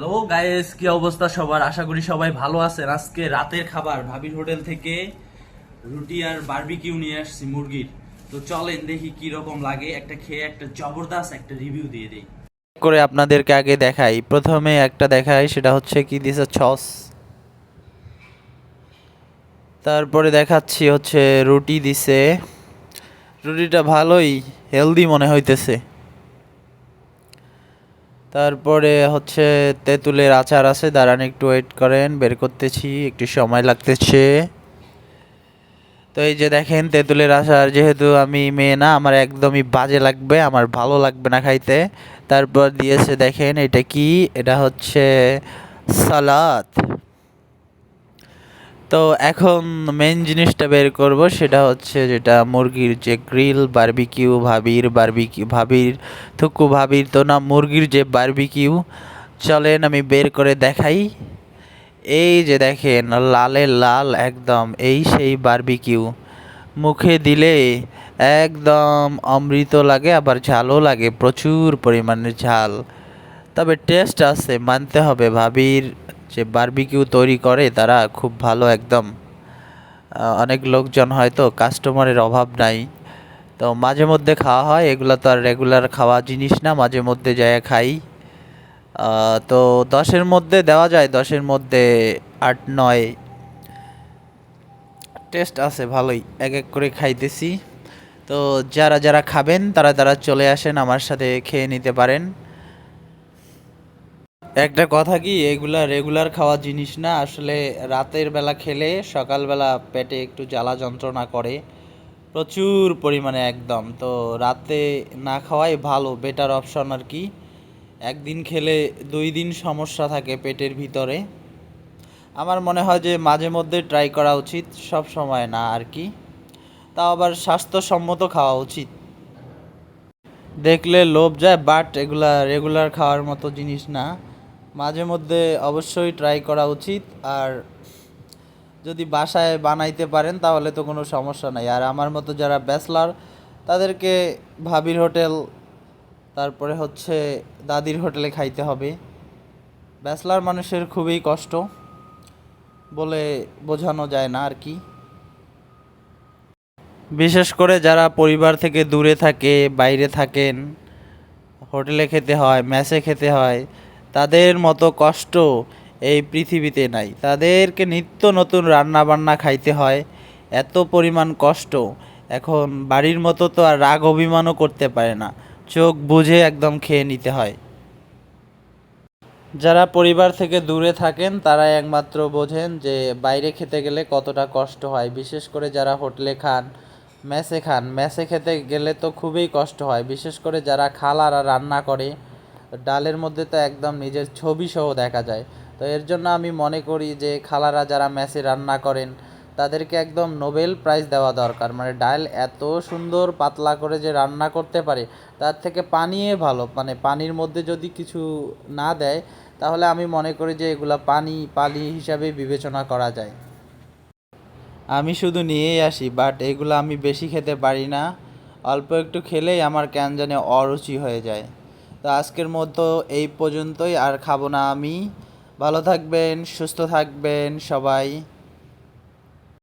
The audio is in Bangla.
হ্যালো গাইস, কি অবস্থা সবার? আশা করি সবাই ভালো আছেন। আজকে রাতের খাবার ভাবির হোটেল থেকে রুটি আর বারবিকিউ নিয়ে আসছি মুরগির। তো চলেন দেখি কি রকম লাগে, একটা খেয়ে একটা জবরদস্ত একটা রিভিউ দিয়ে দেই। করে আপনাদেরকে আগে দেখাই, প্রথমে একটা দেখাই, সেটা হচ্ছে কি দিছে সস। তারপরে দেখাচ্ছি হচ্ছে রুটি দিছে। রুটিটা ভালোই হেলদি মনে হইতেছে। তারপরে হচ্ছে তেঁতুলের আচার আছে, দাঁড়ান একটু ওয়েট করেন, বের করতেছি, একটু সময় লাগতেছে। তো এই যে দেখেন তেঁতুলের আচার, যেহেতু আমি মেয়ে না, আমার একদমই বাজে লাগবে, আমার ভালো লাগবে না খাইতে। তারপর দিয়েছে দেখেন এটা কি, এটা হচ্ছে সালাদ। তো এখন মেন জিনিসটা বের করব, সেটা হচ্ছে যেটা মুরগির যে গ্রিল বারবিকিউ, ভাবির থুকু ভাবির তো না, মুরগির যে বারবিকিউ। চলেন আমি বের করে দেখাই। এই যে দেখেন লালে লাল একদম, এই সেই বারবিকিউ। মুখে দিলে একদম অমৃত লাগে, আবার ঝালও লাগে, প্রচুর পরিমাণে ঝাল। তবে টেস্ট আছে, মানতে হবে। ভাবির যে বারবিকিউ তৈরি করে তারা খুব ভালো একদম। অনেক লোকজন হয়তো, কাস্টমারের অভাব নাই। তো মাঝে মধ্যে খাওয়া হয়, এগুলো তো আর রেগুলার খাওয়া জিনিস না, মাঝে মধ্যে যায় খাই। তো 10-এর মধ্যে দেওয়া যায়, 10-এর মধ্যে 8-9। টেস্ট আছে ভালোই, এক এক করে খাইতেছি। তো যারা যারা খাবেন তারা তারা চলে আসেন, আমার সাথে খেয়ে নিতে পারেন। একটা কথা কি, এগুলা রেগুলার খাওয়া জিনিস না আসলে। রাতের বেলা খেলে সকালবেলা পেটে একটু জ্বালা যন্ত্রণা করে প্রচুর পরিমাণে একদম। তো রাতে না খাওয়াই ভালো, বেটার অপশন আর কি। একদিন খেলে 2 দিন সমস্যা থাকে পেটের ভিতরে। আমার মনে হয় যে মাঝে মধ্যে ট্রাই করা উচিত, সব সময় না আর কি। তাও আবার স্বাস্থ্যসম্মত খাওয়া উচিত। দেখলে লোভ যায়, বাট এগুলা রেগুলার খাওয়ার মতো জিনিস না। মাঝে মধ্যে অবশ্যই ট্রাই করা উচিত। আর যদি বাসায় বানাইতে পারেন তাহলে তো কোনো সমস্যা নাই। আর আমার মতো যারা ব্যাচলার, তাদেরকে ভাবির হোটেল, তারপরে হচ্ছে দাদির হোটেলে খাইতে হবে। ব্যাচলার মানুষের খুবই কষ্ট, বলে বোঝানো যায় না আর কি। বিশেষ করে যারা পরিবার থেকে দূরে থাকে, বাইরে থাকেন, হোটেলে খেতে হয়, মেসে খেতে হয়, তাদের মতো কষ্ট এই পৃথিবীতে নাই। তাদেরকে নিত্য নতুন রান্না বান্না খাইতে হয়, এত পরিমাণ কষ্ট। এখন বাড়ির মতো তো আর রাগ অভিমানও করতে পারে না, চোখ বুজে একদম খেয়ে নিতে হয়। যারা পরিবার থেকে দূরে থাকেন তারাই একমাত্র বোঝেন যে বাইরে খেতে গেলে কতটা কষ্ট হয়। বিশেষ করে যারা হোটেলে খান, মেসে খেতে গেলে তো খুবই কষ্ট হয়। বিশেষ করে যারা খালারা রান্না করে, ডালের মধ্যে তো একদম নিজের ছবি সহ দেখা যায়। তো এর জন্য আমি মনে করি যে খালারা যারা মেসে রান্না করেন, তাদেরকে একদম নোবেল প্রাইজ দেওয়া দরকার। মানে ডাল এত সুন্দর পাতলা করে যে রান্না করতে পারে, তার থেকে পানিয়ে ভালো। মানে পানির মধ্যে যদি কিছু না দেয়, তাহলে আমি মনে করি যে এগুলা পানি হিসাবে বিবেচনা করা যায়। আমি শুধু নিয়েই আসি, বাট এগুলো আমি বেশি খেতে পারি না। অল্প একটু খেলেই আমার কেন জানি অরুচি হয়ে যায়। তো আজকের মতো এই পর্যন্তই, আর খাবো না আমি। ভালো থাকবেন, সুস্থ থাকবেন সবাই।